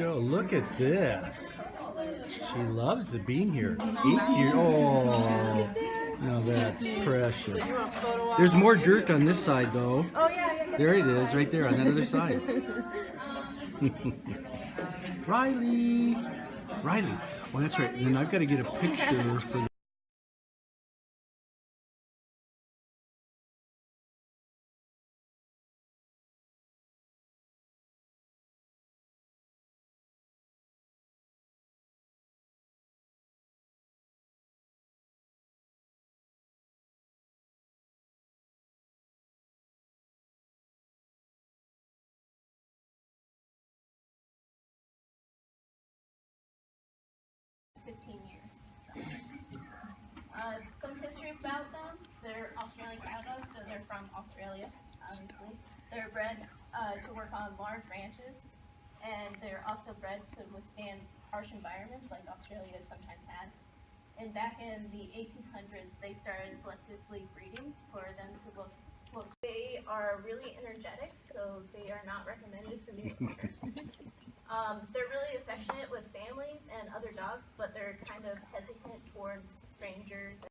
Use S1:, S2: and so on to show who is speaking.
S1: go. Look at this. She loves being here. 8 years. Oh, no, that's precious. There's more dirt on this side, though.
S2: Oh, yeah.
S1: There it is, right there on that other side. Riley. Riley. Well, that's right. Then I've got to get a picture for
S2: Some history about them. They're Australian cows, so they're from Australia, obviously. They're bred to work on large ranches, and they're also bred to withstand harsh environments like Australia sometimes has. And back in the 1800s, they started selectively breeding for them to look close. They are really energetic, so they are not recommended for new owners. They're really affectionate with families and other dogs, but they're kind of hesitant towards strangers.